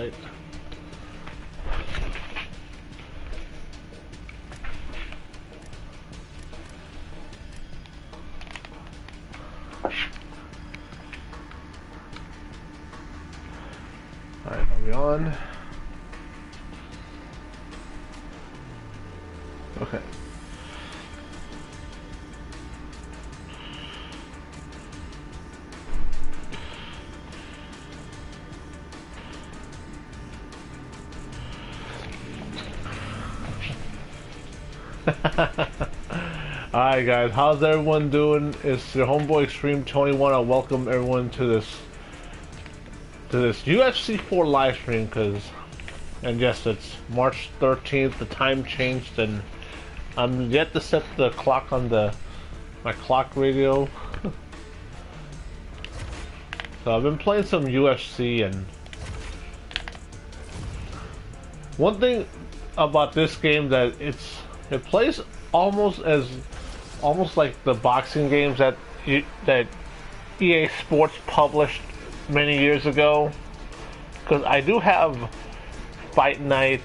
fight. Alright, are we on? Okay. Alright guys, how's everyone doing? It's your homeboy XtremeTony. Want to welcome everyone to this UFC 4 live stream, and yes, it's March 13th. The time changed, and I'm yet to set the clock on my clock radio. So I've been playing some UFC, and one thing about this game that it plays almost like the boxing games that EA Sports published many years ago, because I do have Fight Night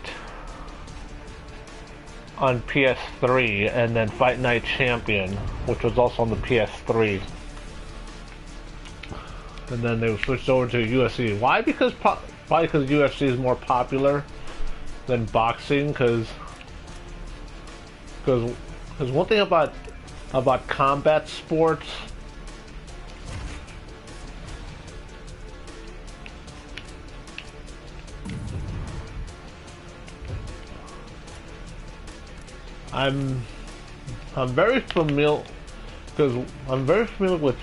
on PS3 and then Fight Night Champion, which was also on the PS3, and then they switched over to UFC. Why? Because probably because UFC is more popular than boxing, because one thing about combat sports, I'm very familiar with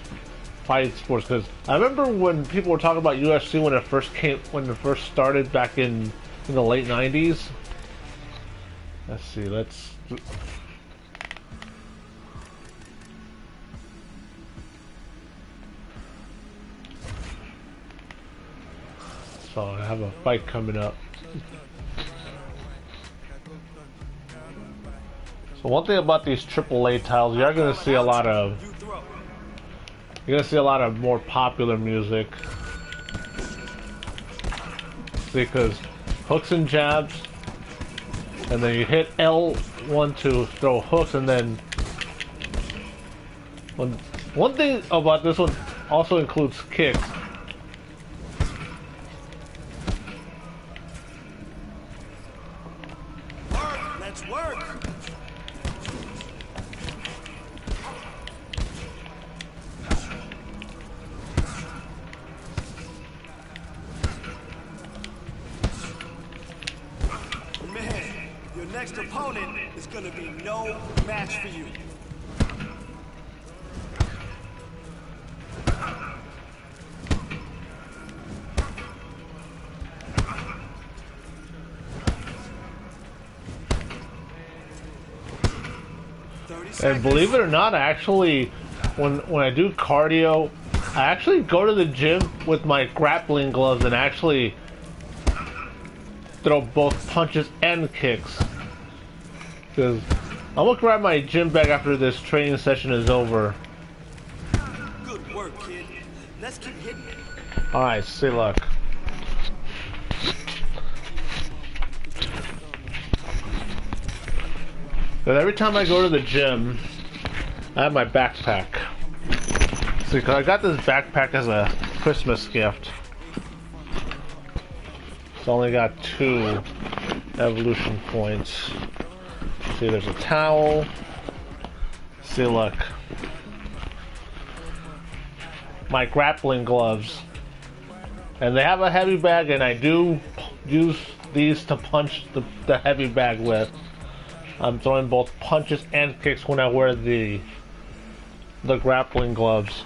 fight sports, because I remember when people were talking about UFC when it first started back in the late 90s. Let's see, so I have a fight coming up. So one thing about these AAA titles, you're gonna see a lot of more popular music. See, because hooks and jabs, and then you hit L1 to throw hooks, and then one thing about this one also includes kicks. Let's work. Your next opponent is gonna be no match for you. And believe it or not, actually, when I do cardio, I actually go to the gym with my grappling gloves and actually throw both punches and kicks. Because I'm gonna grab my gym bag after this training session is over. Good work, kid. Let's keep hitting it. Alright, see luck. But every time I go to the gym, I have my backpack. See, cause I got this backpack as a Christmas gift. It's only got 2 evolution points. See, there's a towel. See, look. My grappling gloves. And they have a heavy bag, and I do use these to punch the heavy bag with. I'm throwing both punches and kicks when I wear the grappling gloves.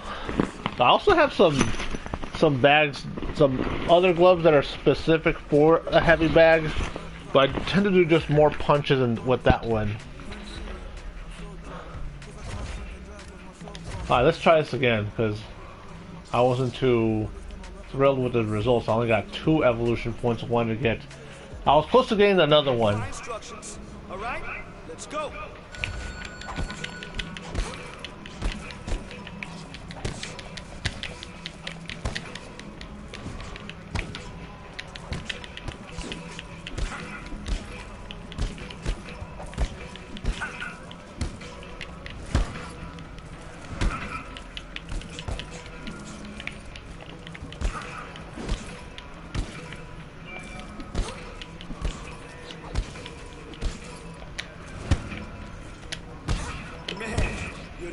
I also have some bags, some other gloves that are specific for a heavy bag, but I tend to do just more punches with that one. Alright, let's try this again, because I wasn't too thrilled with the results. I only got 2 evolution points. I wanted to get... I was close to getting another one. Alright, let's go.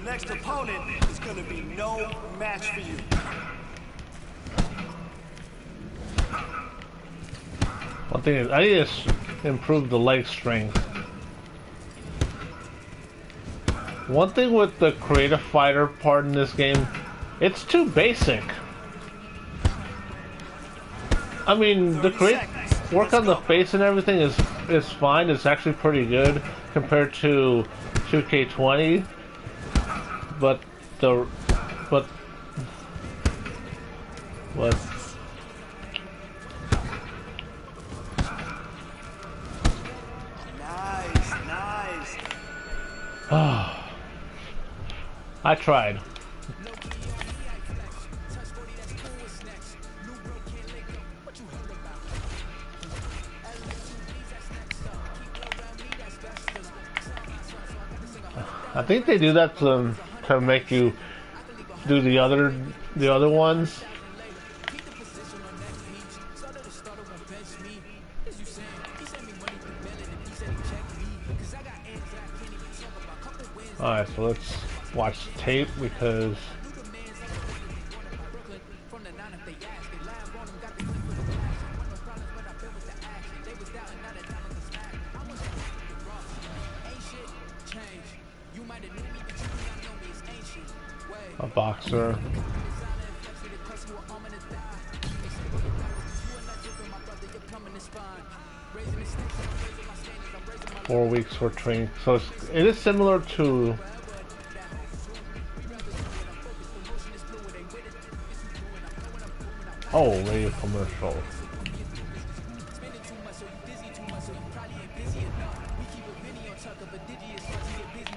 next opponent is gonna be no match for you. One thing is, I need to improve the leg strength. One thing with the creative fighter part in this game, it's too basic. I mean, the work on the face and everything is fine. It's actually pretty good compared to 2K20. But what? Nice. I tried. I think they do that to make you do the other ones. Alright, so let's watch tape because a boxer. Four weeks for training. So it is similar to radio commercial.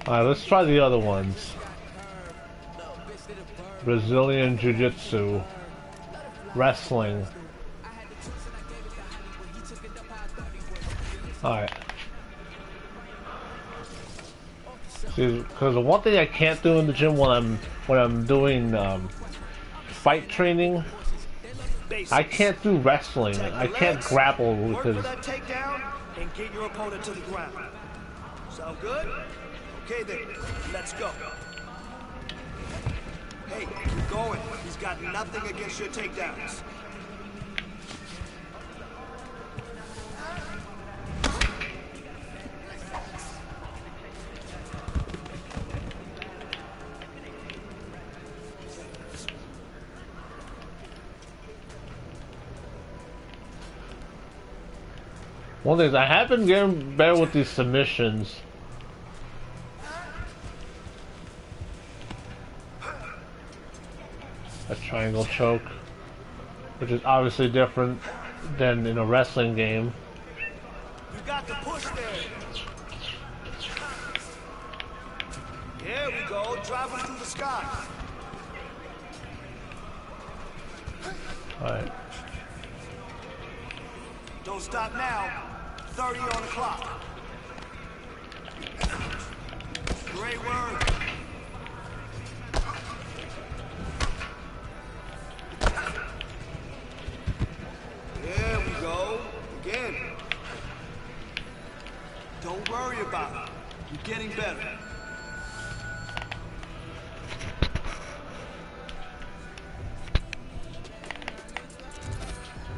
Alright, let's try the other ones. Brazilian Jiu-Jitsu, wrestling. Alright. See, because the one thing I can't do in the gym when I'm doing fight training, I can't do wrestling. I can't grapple because. Work for that takedown and get your opponent to the ground. Sound good? Okay then, let's go. Hey, keep going. He's got nothing against your takedowns. One thing is, I have been getting better with these submissions. A triangle choke, which is obviously different than in a wrestling game. You got the push there. There we go. Drive him through the sky. Alright. Don't stop now. 30 on the clock. Great work. There we go. Again. Don't worry about it. You're getting better.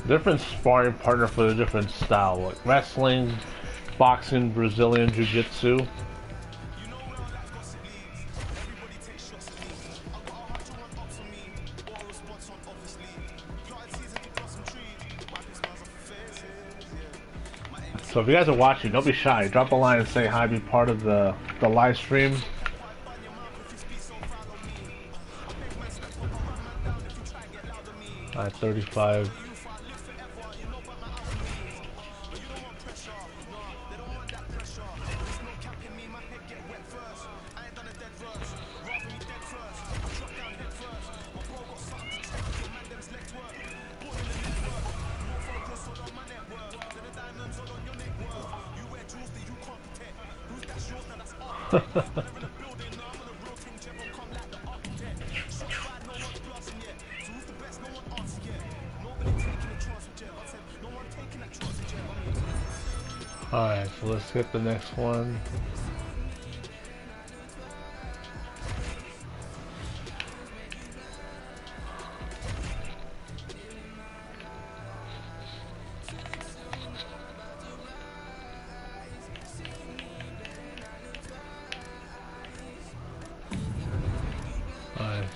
Different sparring partner for the different style, like wrestling, boxing, Brazilian Jiu-Jitsu. So if you guys are watching, don't be shy. Drop a line and say hi, be part of the live stream. At 35. Alright, so let's get the next one.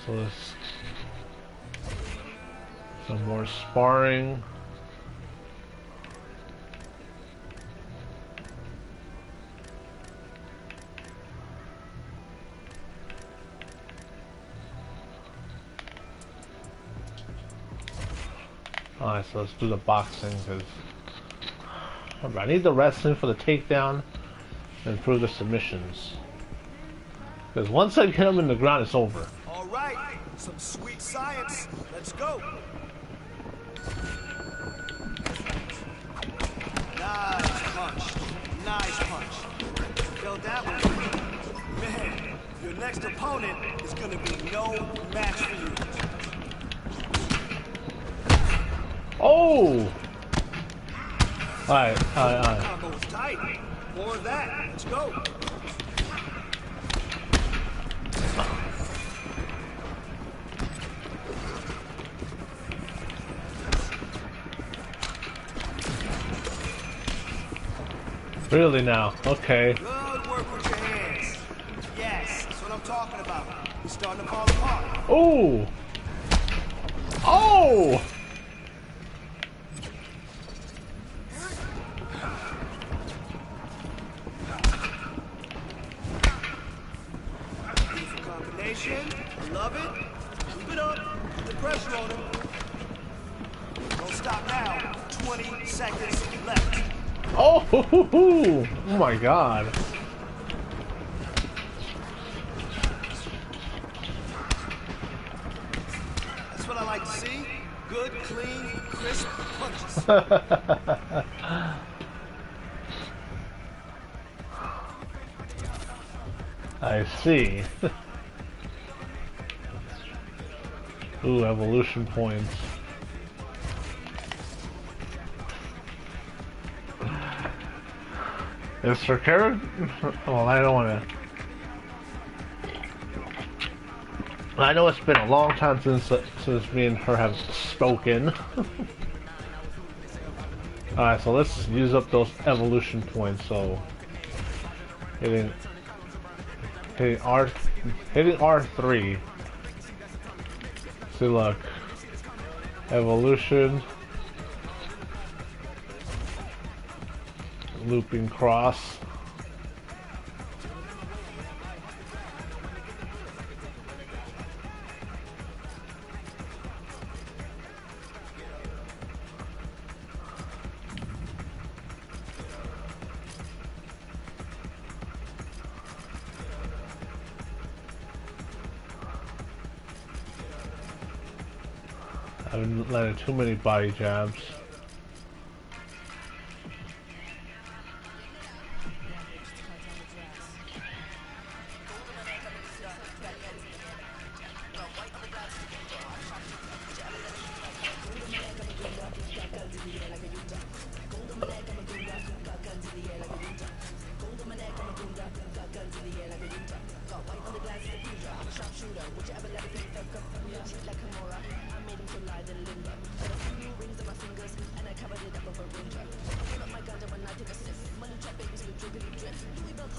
So let's some more sparring. Alright, so let's do the boxing because I need the wrestling for the takedown and improve the submissions. Because once I get them in the ground, it's over. All right, some sweet science. Let's go. Nice punch. Nice punch. Felt that one. Man, your next opponent is going to be no match for you. Oh! Alright. Combo was tight. More of that. Let's go. Really now? Okay. Good work with your hands. Yes, that's what I'm talking about. You're starting to fall apart. Oh! Oh! Beautiful combination. Love it. Keep it up. Put the pressure on him. Don't stop now. 20 seconds left. Oh! Oh my God! That's what I like to see. Good, clean, crisp punches. I see. Ooh, evolution points. Is her character? Well, I don't want to. I know it's been a long time since me and her have spoken. Alright, so let's use up those evolution points. So hitting R3. See, look, evolution, looping cross. I haven't landed too many body jabs.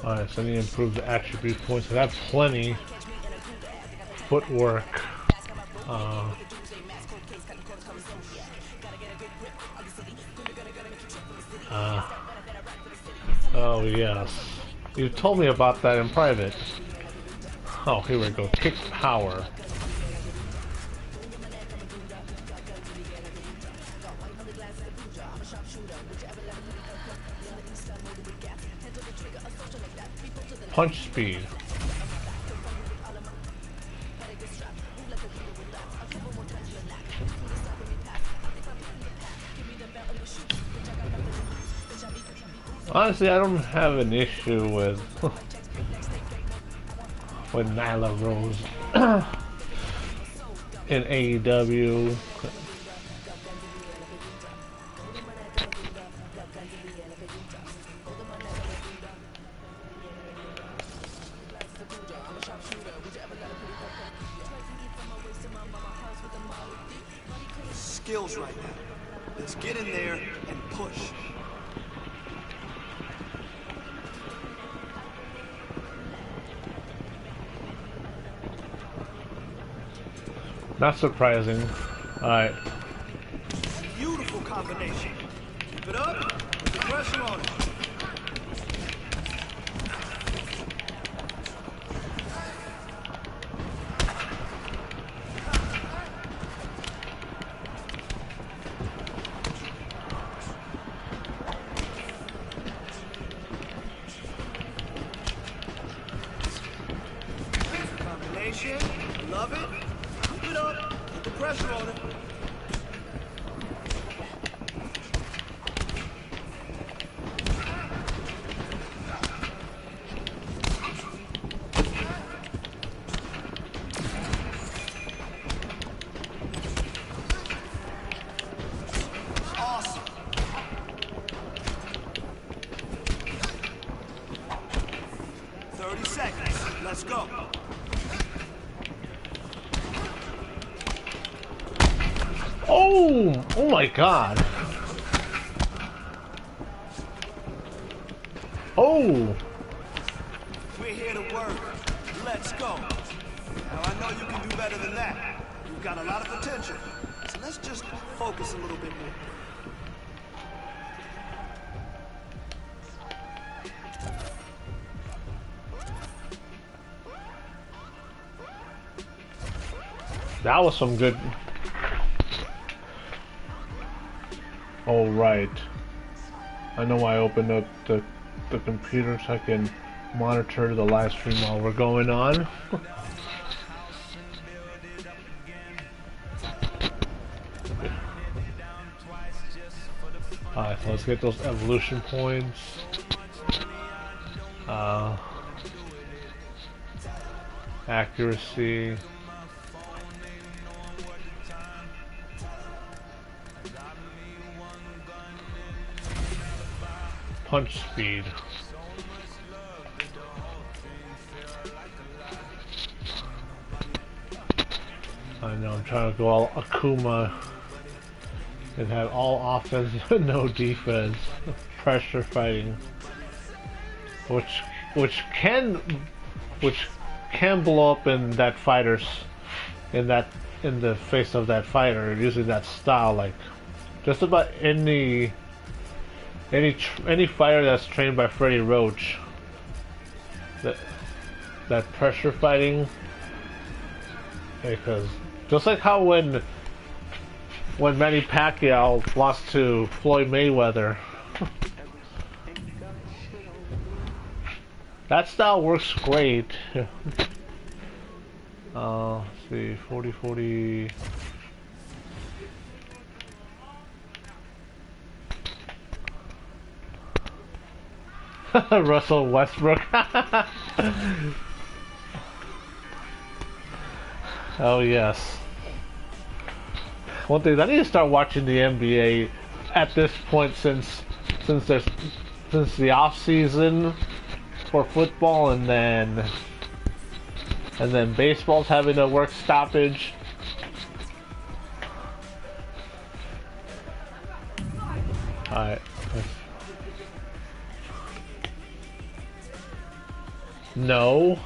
Alright, so I need to improve the attribute points. I have plenty. Footwork. Oh yes. You told me about that in private. Oh, here we go. Kick power. Punch speed. Honestly, I don't have an issue with Nyla Rose in AEW. Skills right now. Let's get in there and push. Not surprising. Alright. Beautiful combination. Keep it up. Put the pressure on it. Combination. Love it. Keep it up. Put the pressure on it. Awesome. 30 seconds. Let's go. Oh! Oh my god. Oh! We're here to work. Let's go. Now I know you can do better than that. You've got a lot of potential. So let's just focus a little bit more. That was some good... Oh, right. I know I opened up the computer so I can monitor the live stream while we're going on. Alright, so let's get those evolution points. Accuracy. Punch speed. I know, I'm trying to go all Akuma and have all offense, no defense, pressure fighting, which can blow up in that fighter's in the face of that fighter using that style. Like just about any fighter that's trained by Freddie Roach, that pressure fighting, because just like how when Manny Pacquiao lost to Floyd Mayweather, that style works great. Let's see, 40-40. Russell Westbrook. Oh yes. One thing, I need to start watching the NBA at this point since the off season for football, and then baseball's having a work stoppage. Alright. No.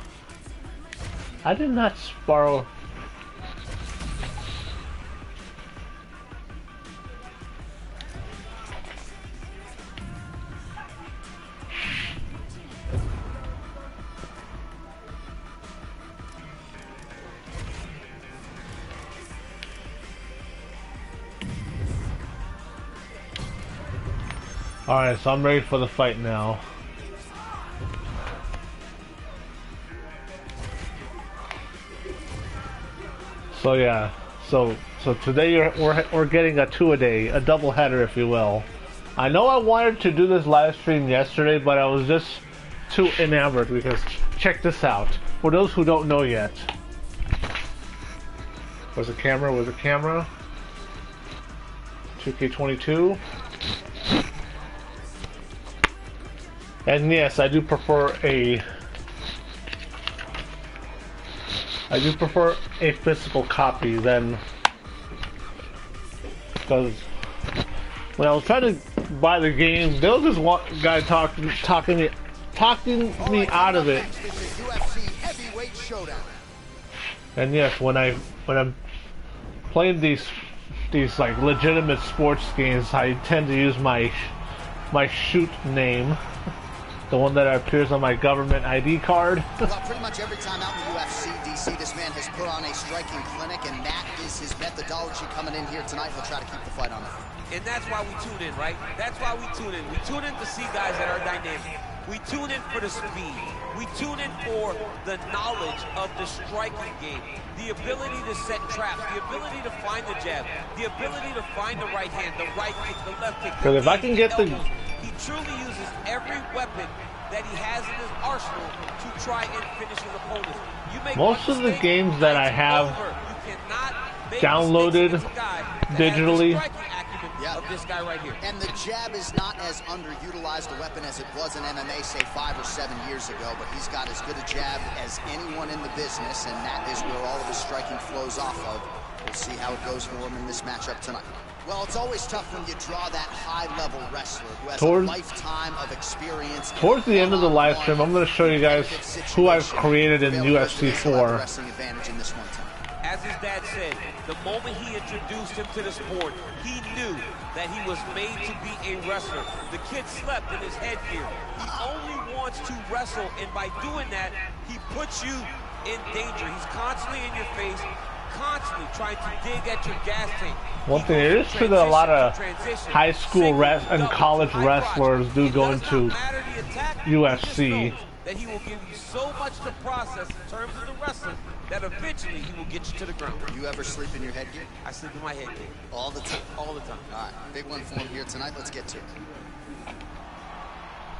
I did not borrow. Alright, so I'm ready for the fight now. So yeah, so today we're getting a 2-a-day, a double header, if you will. I know I wanted to do this live stream yesterday, but I was just too enamored because check this out. For those who don't know yet, where's the camera? Where's the camera? 2K22. And yes, I do prefer a physical copy than, because when I was trying to buy the game, there was this one guy talking me out of it. And yes, when I'm playing these like legitimate sports games, I tend to use my shoot name, the one that appears on my government ID card. Well, pretty much every time out in the UFC, DC, this man has put on a striking clinic, and that is his methodology coming in here tonight. He'll try to keep the fight on the feet. And that's why we tune in, right? That's why we tune in. We tune in to see guys that are dynamic. We tune in for the speed. We tune in for the knowledge of the striking game, the ability to set traps, the ability to find the jab, the ability to find the right hand, the right kick, the left kick. Because if I can get the... He truly uses every weapon that he has in his arsenal to try and finish his opponents. Most of the games that I have downloaded digitally of this guy right here. And the jab is not as underutilized a weapon as it was in MMA, say 5 or 7 years ago, but he's got as good a jab as anyone in the business, and that is where all of his striking flows off of. We'll see how it goes for him in this matchup tonight. Well, it's always tough when you draw that high-level wrestler who has a lifetime of experience. Towards the end of the live stream, I'm going to show you guys who I've created in UFC 4. As his dad said, the moment he introduced him to the sport, he knew that he was made to be a wrestler. The kid slept in his headgear. He only wants to wrestle, and by doing that, he puts you in danger. He's constantly in your face, constantly trying to dig at your gas tank. One thing, it is true that a lot of high school and college wrestlers do go into UFC. That he will give you so much to process in terms of the wrestling that eventually he will get you to the ground. You ever sleep in your headgear? I sleep in my headgear. All the time? All the time. All right, big one for him here tonight. Let's get to it.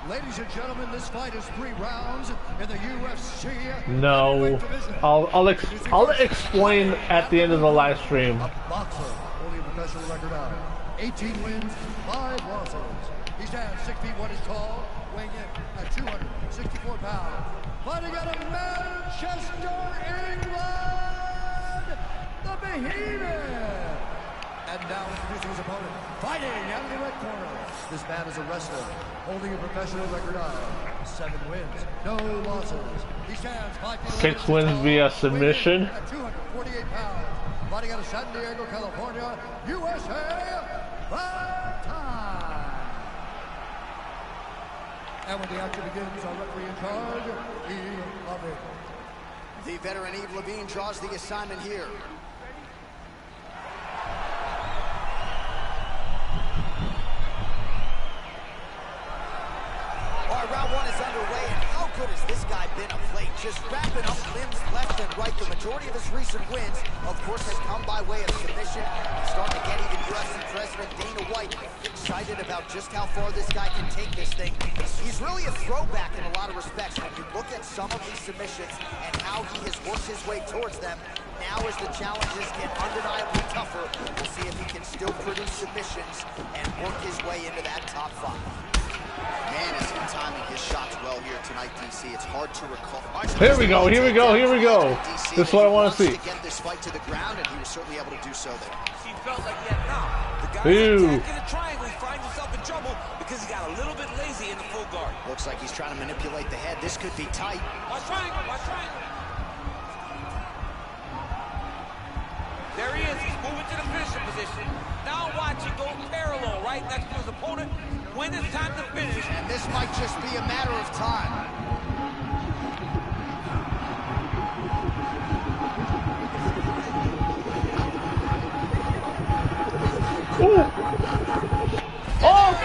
Ladies and gentlemen, this fight is 3 rounds in the UFC. No, I'll explain at the end of the live stream. A boxer, holding a professional record of 18 wins, 5 losses. He stands 6 feet 1 inch tall, weighing in at 264 pounds. Fighting out of Manchester, England, the Behemoth. And now introducing his opponent, fighting out of the red corner. This man is a wrestler, holding a professional record of 7 wins, no losses. He stands 5 feet 6 wins via submission. at 248 pounds. Fighting out of San Diego, California, USA. Fight time. And when the action begins, our referee in charge, Eve Levine. The veteran Eve Levine draws the assignment here. All right, round 1 is underway, and how good has this guy been of late? Just wrapping up limbs left and right. The majority of his recent wins, of course, has come by way of submission. He's starting to get even UFC President Dana White excited about just how far this guy can take this thing. He's really a throwback in a lot of respects. When you look at some of these submissions and how he has worked his way towards them, now as the challenges get undeniably tougher, we'll see if he can still produce submissions and work his way into that top 5. Man, is he timing his shots well here tonight, DC. It's hard to recall. Here we go, here we go, here we go. This is what I want to see. To get this fight to the ground, and he was certainly able to do so there. He felt like he had now. The guy attacking the triangle, he finds himself in trouble because he got a little bit lazy in the full guard. Looks like he's trying to manipulate the head. This could be tight. Watch triangle, watch triangle. There he is, he's moving to the finisher position. Now watch him go parallel right next to his opponent when it's time to finish. And this might just be a matter of time. Ooh. Oh!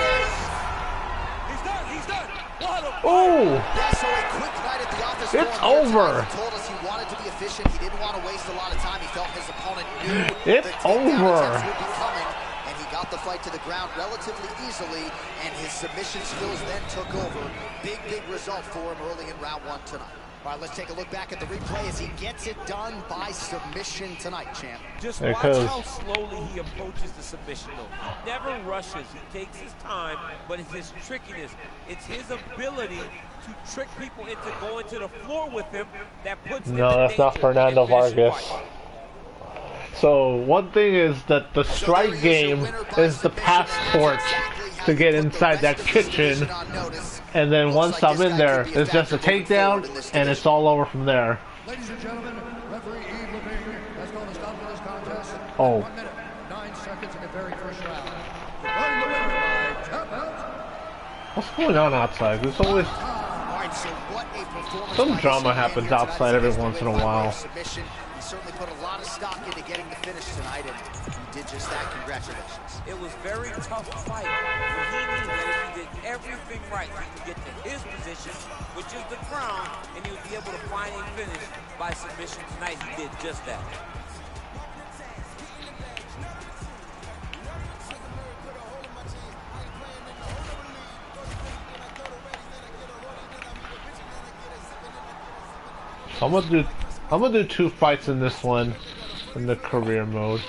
He's done, he's done. What a Oh! Yeah, so a quick night at the office. It's over. He told us he wanted to be efficient. He didn't want to waste a lot of time. He felt his opponent knew it's the takedown over. attempts would be coming, and he got the fight to the ground relatively easily, and his submission skills then took over. Big, big result for him early in round 1 tonight. All right, let's take a look back at the replay as he gets it done by submission tonight, champ. Just watch how slowly he approaches the submission, though. He never rushes. He takes his time, but it's his trickiness. It's his ability to trick people into going to the floor with him that puts them in danger. No, that's not Fernando Vargas. So one thing is that the strike game is the passport to get inside that kitchen, and then once I'm in there, it's just a takedown, and it's all over from there. Ladies and gentlemen, referee Eve Levine has called a stop to this contest Oh. 1 minute, 9 seconds in the very first round. Declaring the winner by tap out. What's going on outside? There's always All right, so what a performance some by drama this man happens here tonight. outside every He once in a by way of while. submission. He certainly put a lot of stock into getting the finish tonight, and he did just that. Congratulations. It was very tough fight, but he knew that if he did everything right, he could get to his position, which is the crown, and he would be able to find a finish by submission tonight. He did just that. So I'm gonna do 2 fights in this one in the career mode.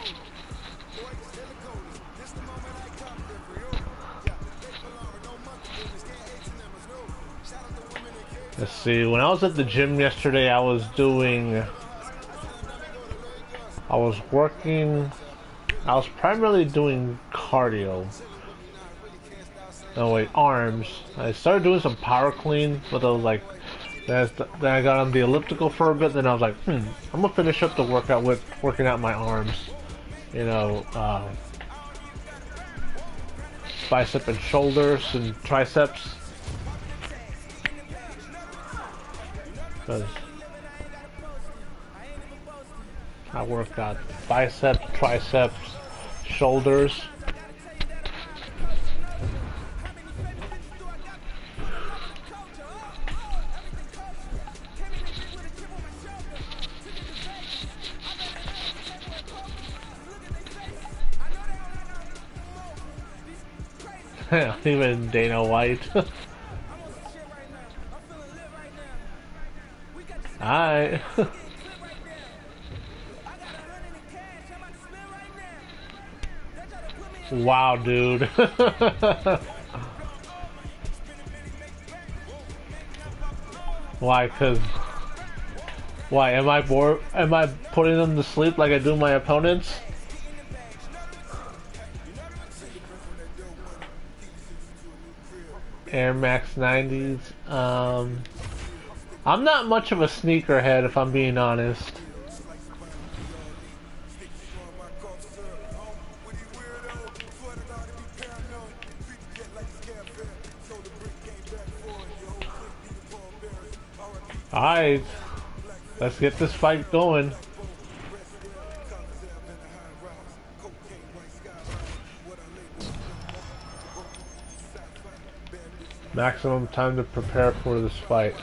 Let's see, when I was at the gym yesterday, I was primarily doing cardio. No wait, arms. I started doing some power clean, but I was like, then I got on the elliptical for a bit, then I was like, I'm gonna finish up the workout with working out my arms. You know, bicep and shoulders and triceps. Because I work out biceps, triceps, shoulders. Even Dana White. Alright. Wow, dude. Why? Why? Am I bored? Am I putting them to sleep like I do my opponents? Air Max 90s. I'm not much of a sneakerhead, if I'm being honest. Alright, let's get this fight going. Maximum time to prepare for this fight.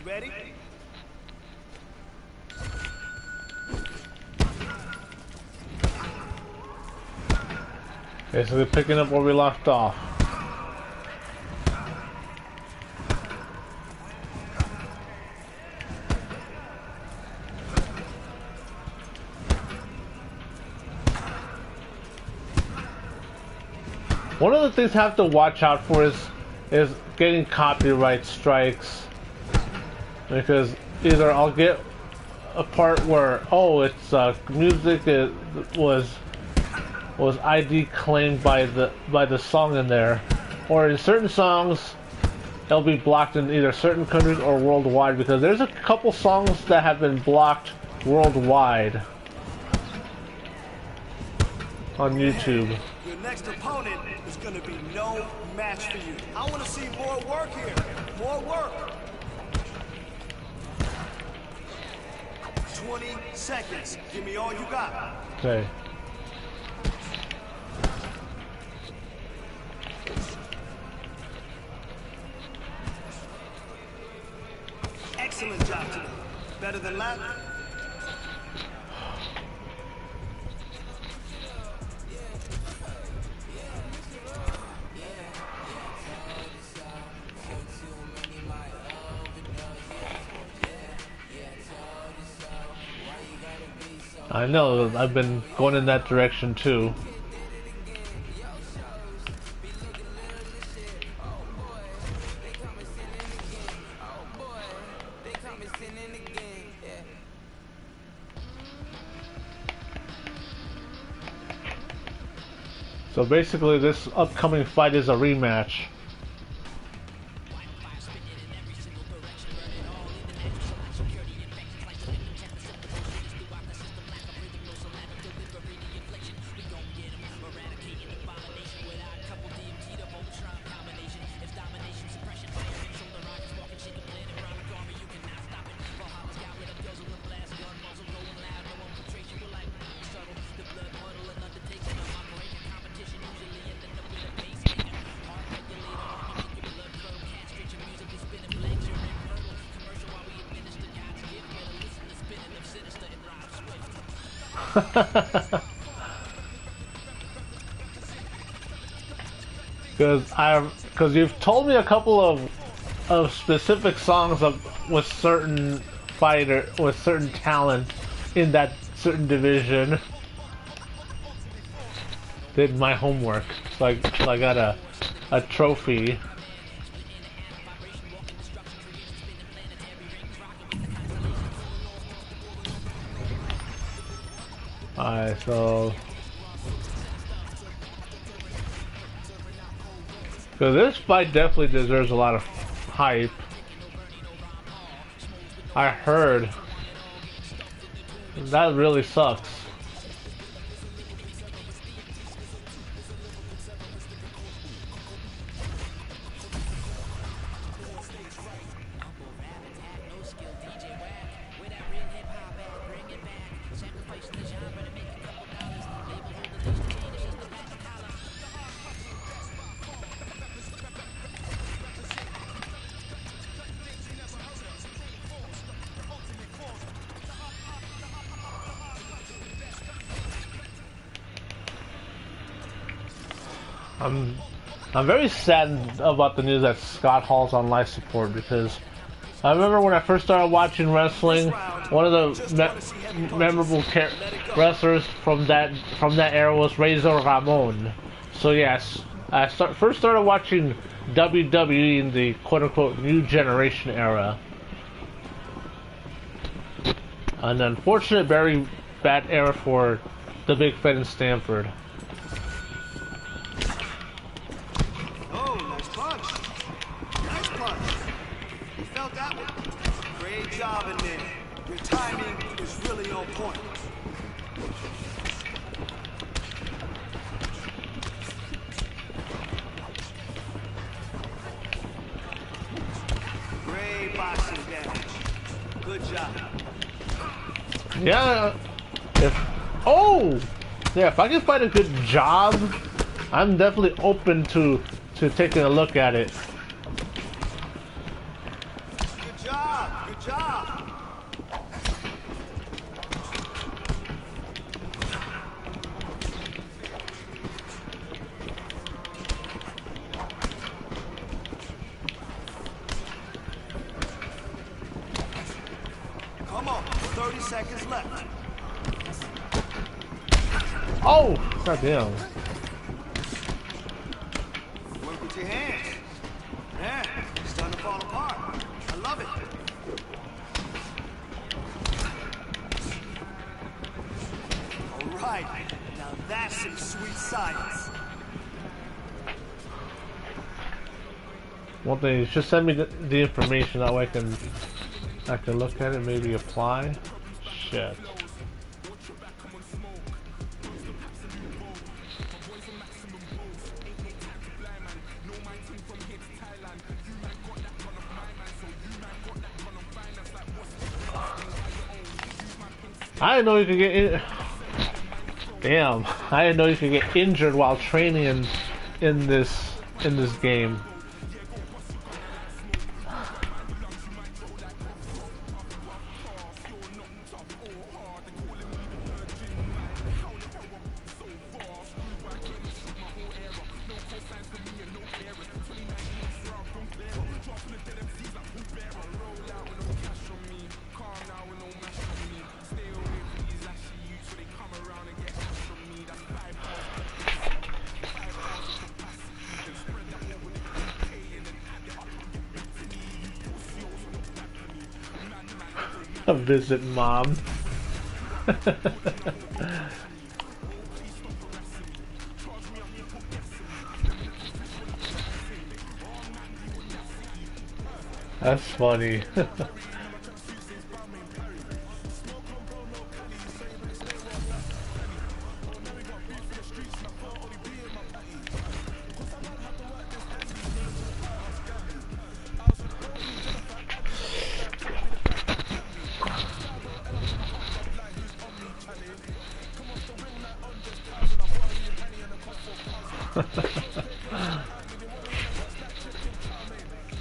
Ready? Basically picking up where we left off. One of the things I have to watch out for is getting copyright strikes. Because either I'll get a part where, oh, it's music was ID claimed by the song in there, or in certain songs it'll be blocked in either certain countries or worldwide, because there's a couple songs that have been blocked worldwide on YouTube. Your next opponent is going to be no match for you. I want to see more work here. More work. 20 seconds. Give me all you got. Okay. Excellent job today. Better than last. I know, I've been going in that direction too. So basically, this upcoming fight is a rematch. Because you've told me a couple of specific songs with certain with certain talent in that certain division. Did my homework, so I got a trophy. Alright, so this fight definitely deserves a lot of hype. I heard that really sucks. I'm very saddened about the news that Scott Hall's on life support, because I remember when I first started watching wrestling, one of the memorable wrestlers from that era was Razor Ramon. So yes, I first started watching WWE in the quote-unquote new generation era. An unfortunate, very bad era for the Big Fed in Stanford. Yeah, if I can find a good job, I'm definitely open to taking a look at it. Good job, good job. Come on, 30 seconds left. Oh, goddamn. Work with your hands. Yeah, it's starting to fall apart. I love it. All right, now that's some sweet science. One thing, just send me the information, that way I can look at it, maybe apply. Shit. I didn't know you could get damn, I didn't know you could get injured while training in this game. A visit mom. That's funny.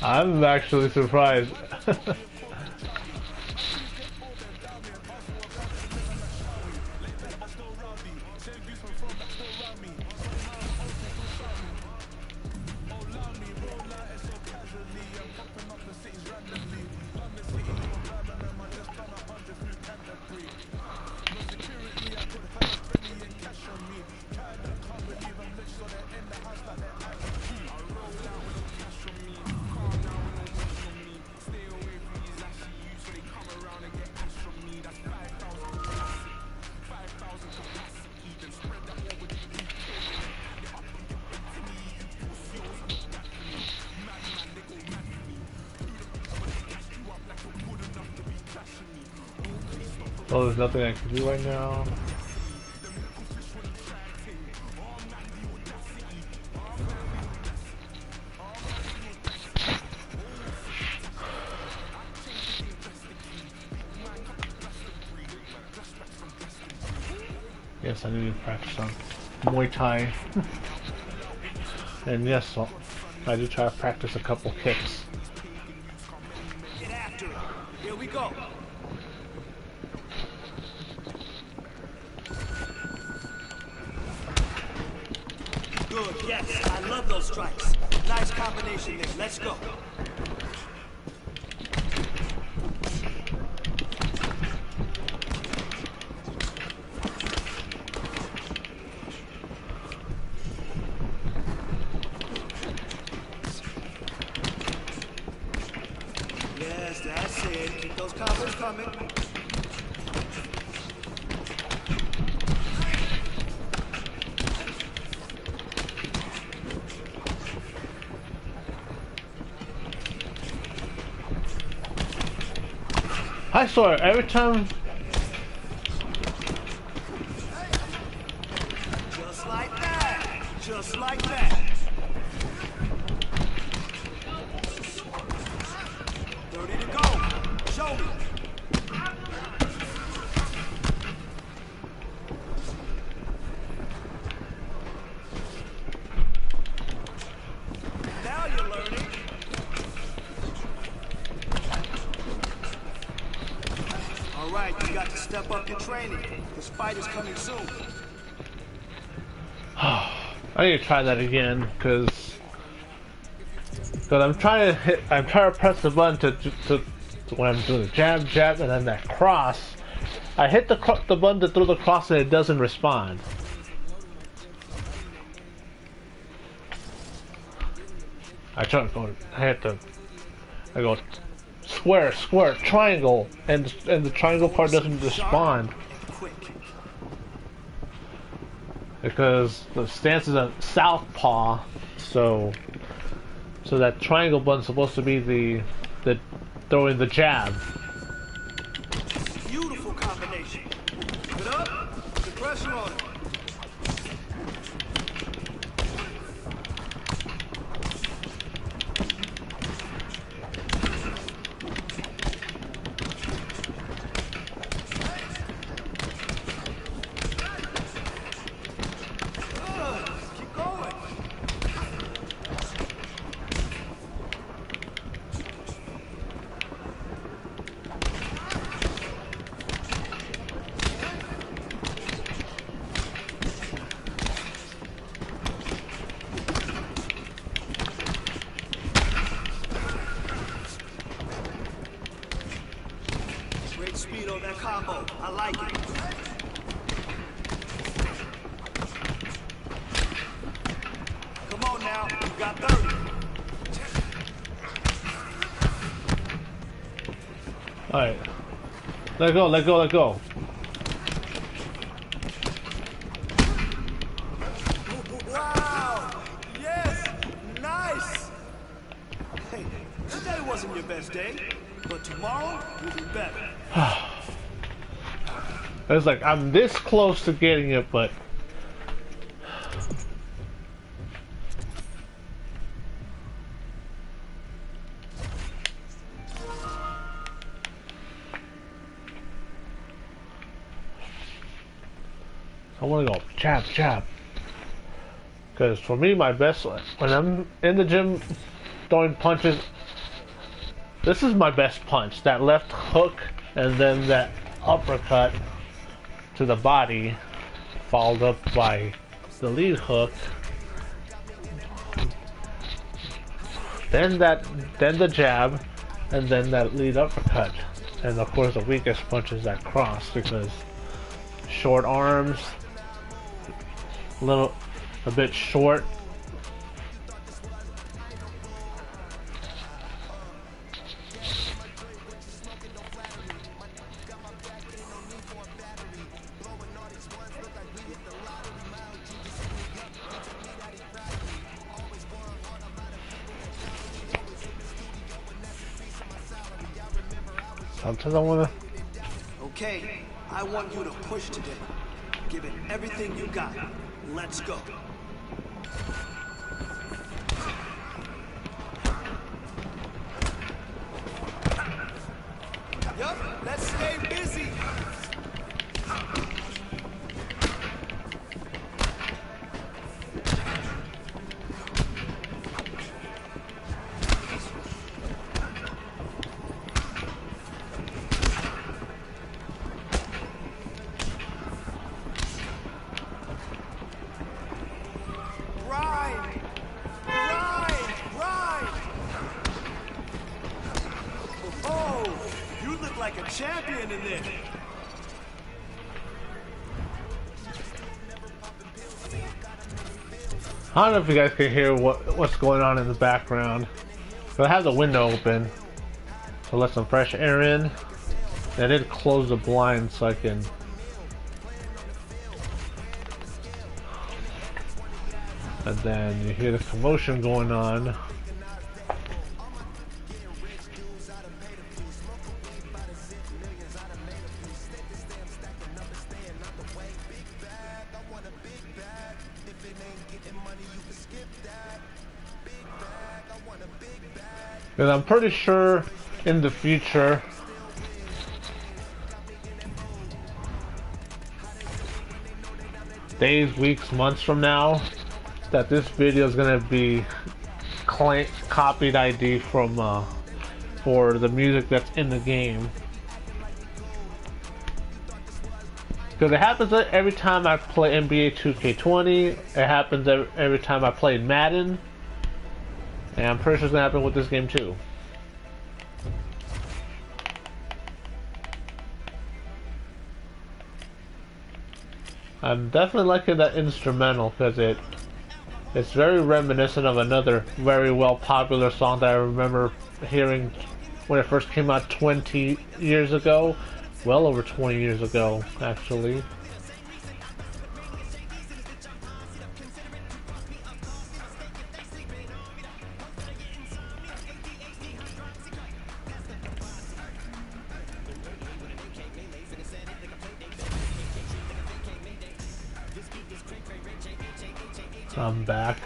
I'm actually surprised. Oh, there's nothing I can do right now. Yes, I need to practice on Muay Thai. And yes, I do try to practice a couple kicks. Get after it. Here we go. Good, yes. I love those strikes. Nice combination there. Let's go. Yes, that's it. Keep those combos coming. I swear, every time. Just like that. Just like that. 30 to go. Show me. Now you're learning. All right, you got to step up your training. This fight is coming soon. I need to try that again, because I'm trying to press the button to when I'm doing the jab, jab, and then that cross. I hit the button to throw the cross and it doesn't respond. I go square, square, triangle, and the triangle part doesn't respond. Because the stance is a southpaw, so that triangle button's supposed to be the throwing the jab. Beautiful combination. Put up, put the pressure on it. Keep going. Great speed on that combo. I like it. Come on now, you got 30. Alright. Let go, let go, let go. Wow! Yes! Nice! Hey, today wasn't your best. best day, but tomorrow will be better. It's like I'm this close to getting it, but I want to go jab, jab. Because for me, my best, when I'm in the gym throwing punches, this is my best punch. That left hook and then that uppercut to the body, followed up by the lead hook. Then the jab, and then that lead uppercut. And of course the weakest punch is that cross, because short arms, a bit short. Sometimes I wanna. Okay, I want you to push today. Give it everything you got. Let's go. Yup, let's stay busy. Like a champion in there. I don't know if you guys can hear what's going on in the background, but I have the window open to let some fresh air in. And I did close the blinds so I can. And then you hear the commotion going on. Because I'm pretty sure in the future days, weeks, months from now, that this video is gonna be copied ID from for the music that's in the game. Because it happens every time I play NBA 2K20. It happens every time I play Madden. And I'm pretty sure it's gonna happen with this game too. I'm definitely liking that instrumental because it's very reminiscent of another very well popular song that I remember hearing when it first came out 20 years ago. Well over 20 years ago, actually. I'm back.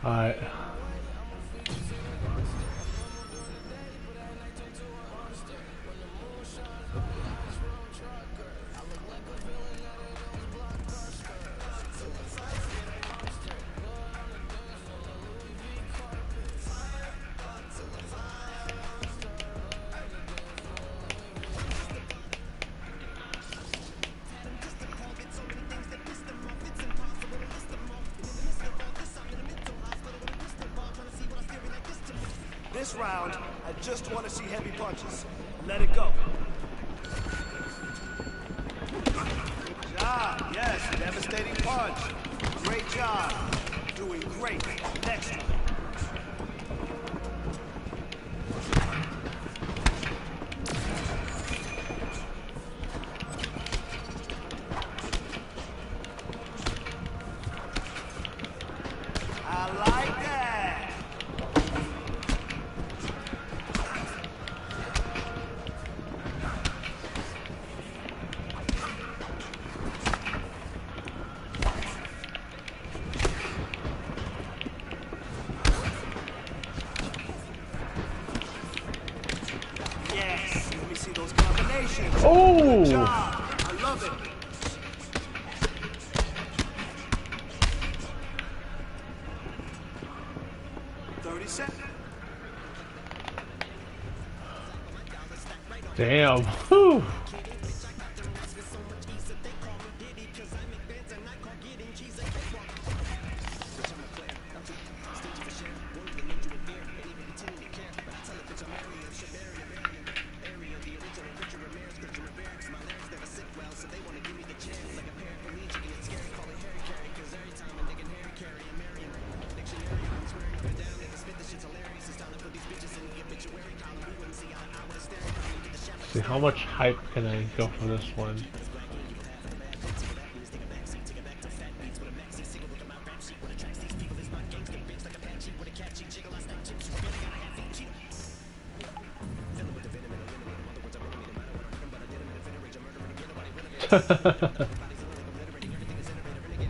Alright. This round, I just want to see heavy punches. Let it go. Good job. Yes, devastating punch. Great job. Doing great. Next one. I like that. those combinations. Oh! Good job. I love it. Damn. Whew. See, how much hype can I go for this one?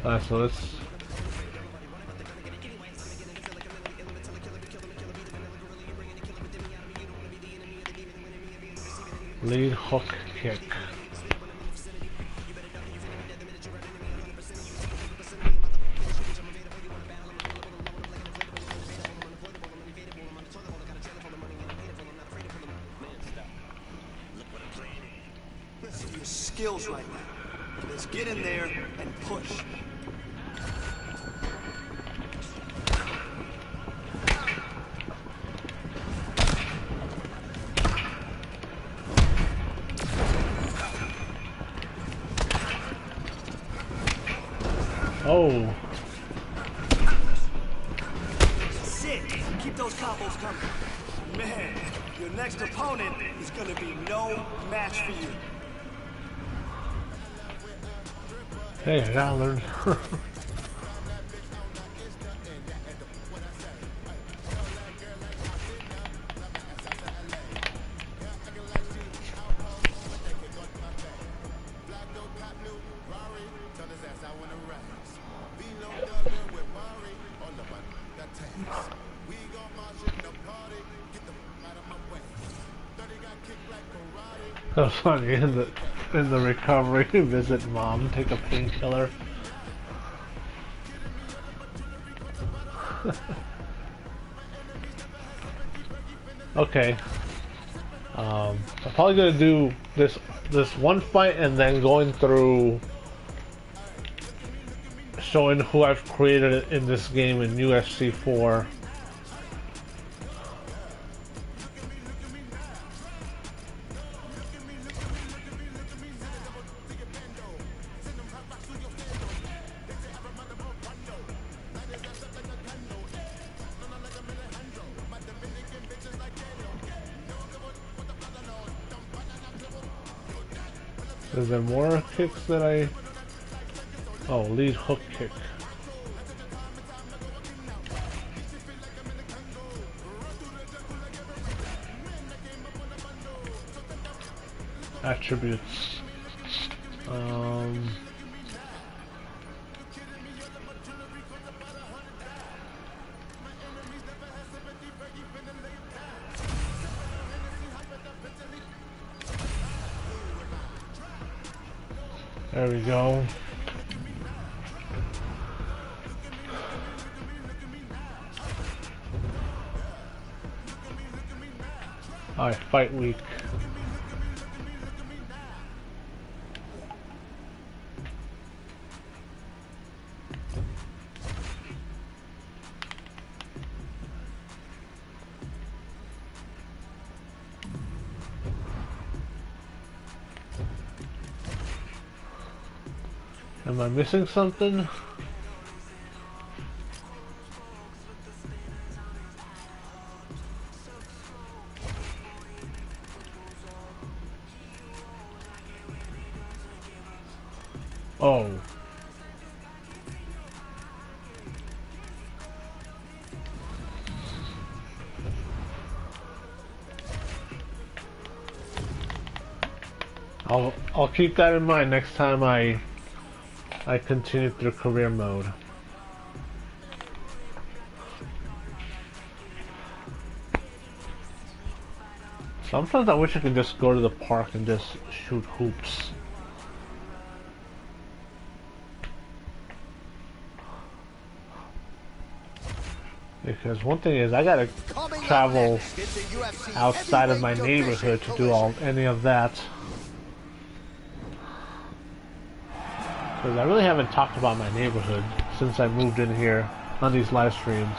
Alright, so let's... lead hook kick. Let's see your skills right now. Let's get in there and push. Oh. Sick. Keep those combos coming. Man, your next opponent is gonna be no match for you. Hey, I gotta learn. That was funny in the recovery. Visit mom, take a painkiller. Okay. I'm probably gonna do this one fight and then going through showing who I've created in this game in UFC 4. Is there more kicks that I... Oh, lead hook kick. Attributes. There we go. Alright, fight week. Am I missing something? Oh. I'll keep that in mind next time I continue through career mode. Sometimes I wish I could just go to the park and just shoot hoops. Because one thing is, I gotta travel outside of my neighborhood to do any of that. Because I really haven't talked about my neighborhood since I moved in here on these live streams.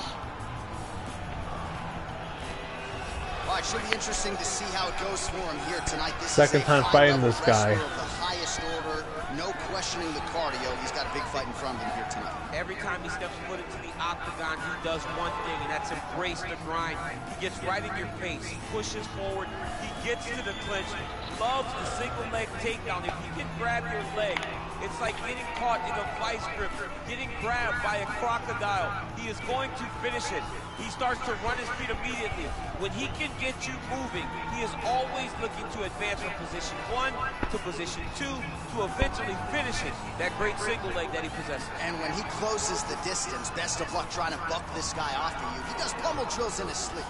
Well, it should be interesting to see how it goes for him here tonight. This Second is a time fighting this guy. wrestler of the highest order, no questioning the cardio. He's got a big fight in front of him here tonight. Every time he steps foot into the octagon, he does one thing, and that's embrace the grind. He gets right in your face, pushes forward, he gets to the clinch, loves the single leg takedown. If he can grab your leg, it's like getting caught in a vice grip, getting grabbed by a crocodile. He is going to finish it. He starts to run his feet immediately. When he can get you moving, he is always looking to advance from position 1 to position 2 to eventually finish it. That great single leg that he possesses. And when he closes the distance, best of luck trying to buck this guy off of you. He does pummel drills in his sleep.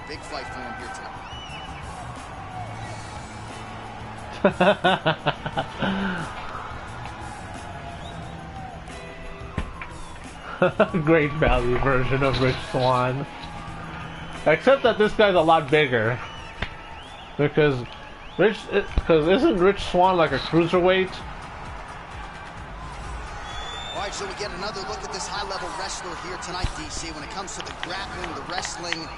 Big fight for him here tonight. Great value version of Rich Swann. Except that this guy's a lot bigger. Because isn't Rich Swann like a cruiserweight? All right, so we get another look at this high-level wrestler here tonight, DC. When it comes to the grappling, the wrestling,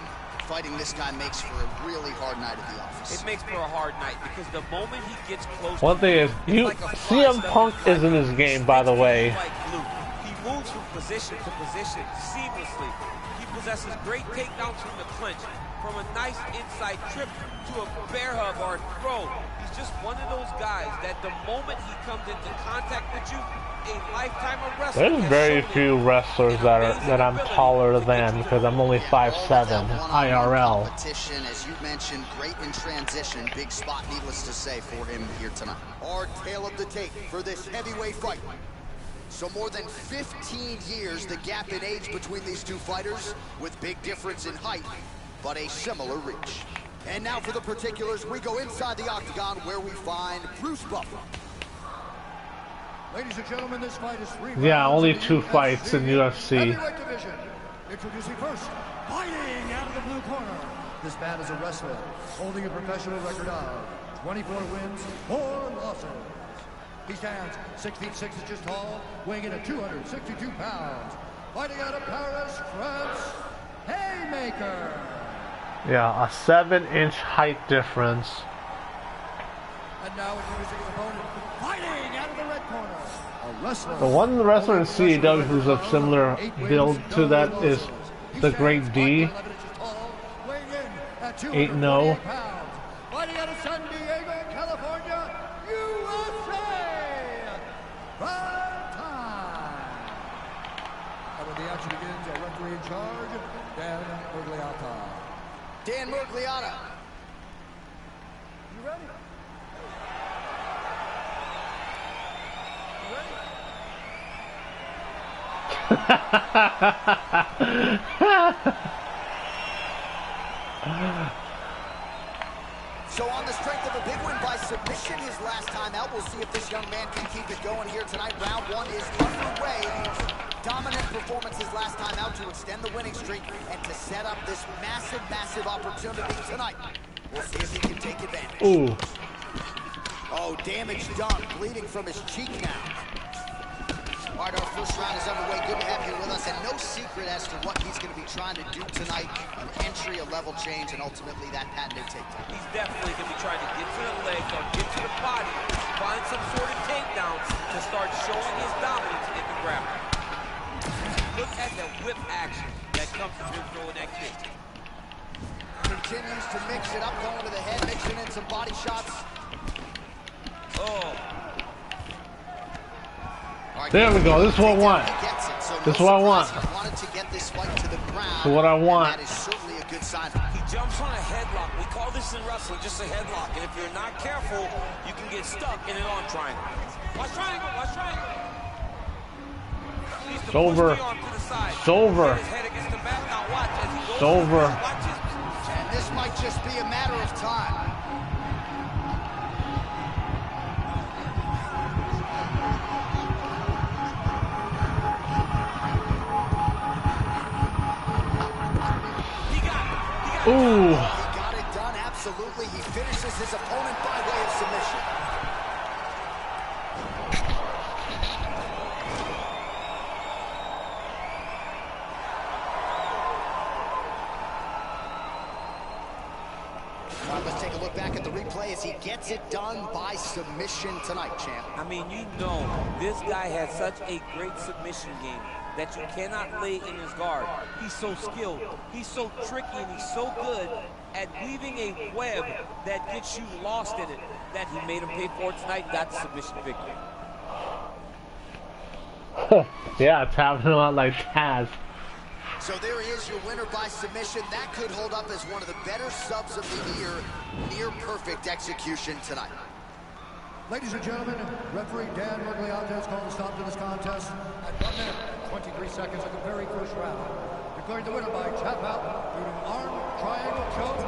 fighting this guy makes for a really hard night at the office. It makes for a hard night because the moment he gets close. One thing is, CM Punk is in his game, by the way. He moves from position to position seamlessly. He possesses great takedowns from the clinch, from a nice inside trip to a bear hug or a throw. He's just one of those guys that the moment he comes into contact with you, a lifetime of wrestling. There's very few wrestlers that I'm taller than, because I'm only 5'7" IRL. Competition, as you mentioned, great in transition. Big spot, needless to say, for him here tonight. Our tale of the tape for this heavyweight fight. So more than 15 years, the gap in age between these two fighters, with big difference in height, but a similar reach. And now for the particulars, we go inside the octagon where we find Bruce Buffer. Ladies and gentlemen, this fight is 3 Yeah, rounds only in the 2 fights in UFC. heavyweight division. Introducing first, fighting out of the blue corner. This man is a wrestler, holding a professional record of 24 wins, 4 losses. He stands 6 feet 6 inches tall, weighing in at 262 pounds. Fighting out of Paris, France, Haymaker. Yeah, a 7-inch height difference. And now introducing his opponent, fighting out of the red corner. A wrestler. The one wrestler in CAW who's of similar build to that is the Great D. 8-0. Fighting out of San Diego, California, USA. Prime time. And when the action begins, our referee in charge, Dan Murgliata. Dan Murgliata. You ready? So on the strength of a big win by submission his last time out, we'll see if this young man can keep it going here tonight. Round 1 is underway. Dominant performance his last time out to extend the winning streak and to set up this massive, massive opportunity tonight. We'll see if he can take advantage. Ooh. Oh, damage done. Bleeding from his cheek now. All right, our first round is underway. Good to have you with us. And no secret as to what he's going to be trying to do tonight. An entry, a level change, and ultimately that patented takedown. He's definitely going to be trying to get to the legs or get to the body, find some sort of takedown to start showing his dominance in the grappling. Look at the whip action that comes from him throwing that kick. Continues to mix it up, going to the head, mixing in some body shots. Oh. There we go. This is what I want. This is what I want. This is what I want. That is certainly a good sign. He jumps on a headlock. We call this in wrestling just a headlock. And if you're not careful, you can get stuck in an arm triangle. Watch triangle. Watch triangle. It's over. It's over. It's over. and this might just be a matter of time. Ooh. He got it done, absolutely. He finishes his opponent by way of submission. All right, let's take a look back at the replay as he gets it done by submission tonight, champ. I mean, you know, this guy has such a great submission game that you cannot lay in his guard. He's so skilled, he's so tricky, and he's so good at weaving a web that gets you lost in it that he made him pay for it tonight and got the submission victory. Yeah, it's happening a lot like Taz. So there he is, your winner by submission. That could hold up as one of the better subs of the year. Near perfect execution tonight. Ladies and gentlemen, referee Dan Mergliata has called a stop to this contest at 1 minute, 23 seconds of the very first round. Declaring the winner by tap out due to arm triangle choke.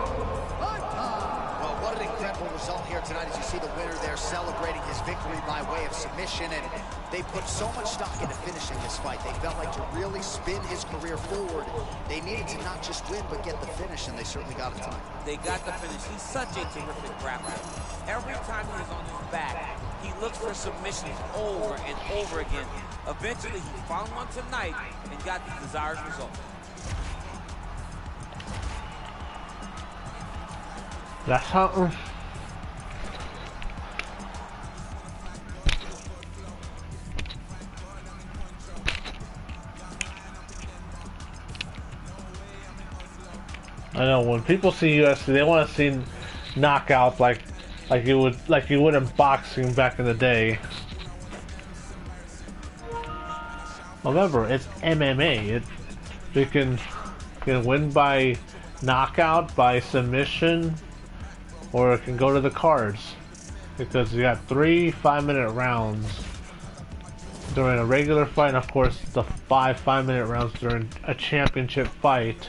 Lifetime! Well, what an incredible result here tonight as you see the winner there celebrating his victory by way of submission. And they put so much stock into finishing this fight. They felt like to really spin his career forward, they needed to not just win, but get the finish, and they certainly got it tonight. They got the finish. He's such a terrific grappler. Every time he was on his back, he looked for submissions over and over again. Eventually, he found one tonight and got the desired result. That's how. I know when people see UFC, they want to see knockouts like you would in boxing back in the day. Remember, it's MMA. You can win by knockout, by submission, or it can go to the cards. Because you got 3 5-minute rounds during a regular fight, and of course the 5 5-minute rounds during a championship fight.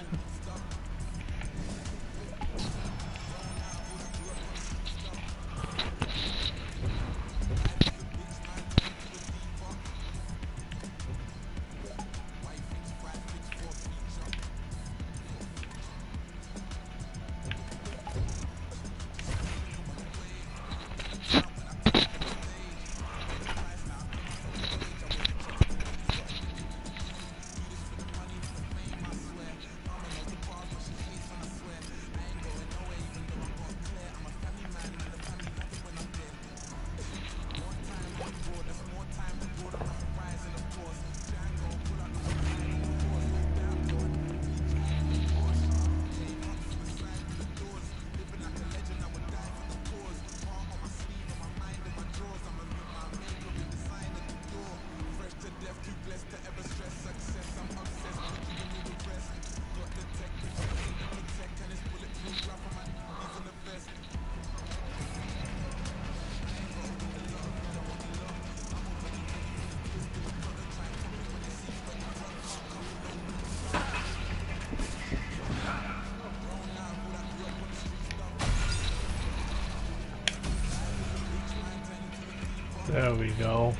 There we go.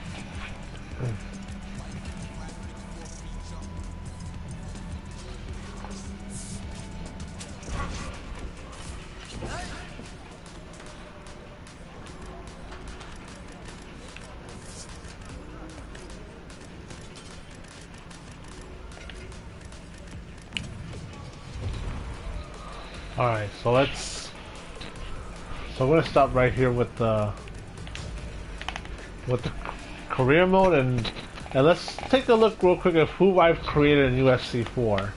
Alright, so I'm gonna stop right here with the career mode, and let's take a look real quick at who I've created in UFC 4.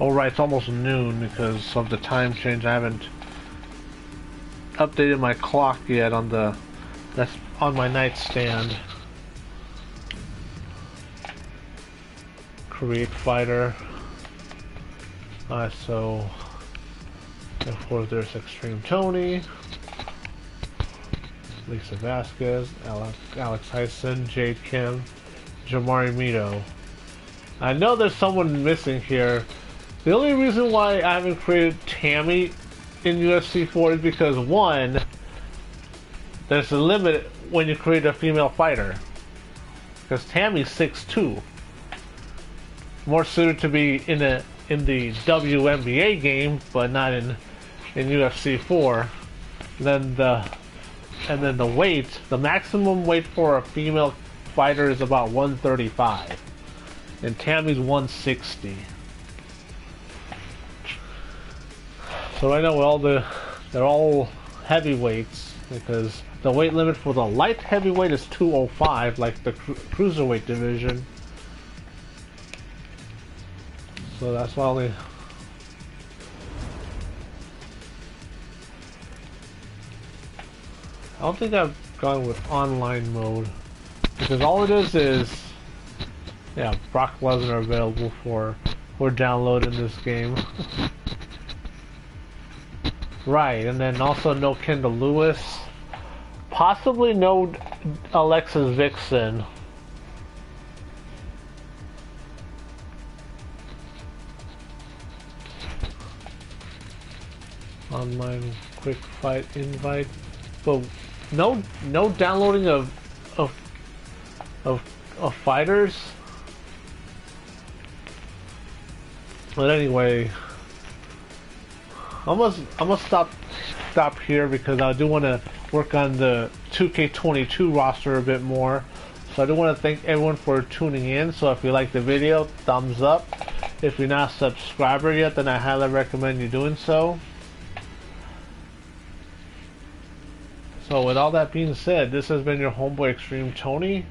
Alright, it's almost noon because of the time change. I haven't updated my clock yet that's on my nightstand. Create fighter. So of course there's XtremeTony, Lisa Vasquez, Alex Hyson, Jade Kim, Jamari Mito. I know there's someone missing here. The only reason why I haven't created Tammy in UFC 4 is because, one, there's a limit when you create a female fighter. Because Tammy's 6'2". More suited to be in the WNBA game, but not in UFC 4. And then the weight, the maximum weight for a female fighter is about 135. And Tammy's 160. So right now they're all heavyweights, because the weight limit for the light heavyweight is 205, like the cruiserweight division. So that's why I don't think I've gone with online mode, because all it is yeah, Brock Lesnar available for downloading this game. Right, and then also no Kendall Lewis. Possibly no Alexis Vixen. Online quick fight invite. But no downloading of fighters. But anyway, I'm gonna stop here, because I do want to work on the 2K22 roster a bit more. So I do want to thank everyone for tuning in. So if you like the video, thumbs up. If you're not a subscriber yet, then I highly recommend you doing so. So with all that being said, this has been your homeboy XtremeTony.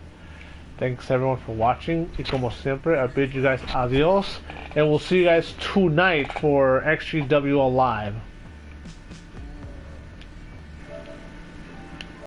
Thanks everyone for watching. Y como siempre, I bid you guys adios. And we'll see you guys tonight for XGWL Live.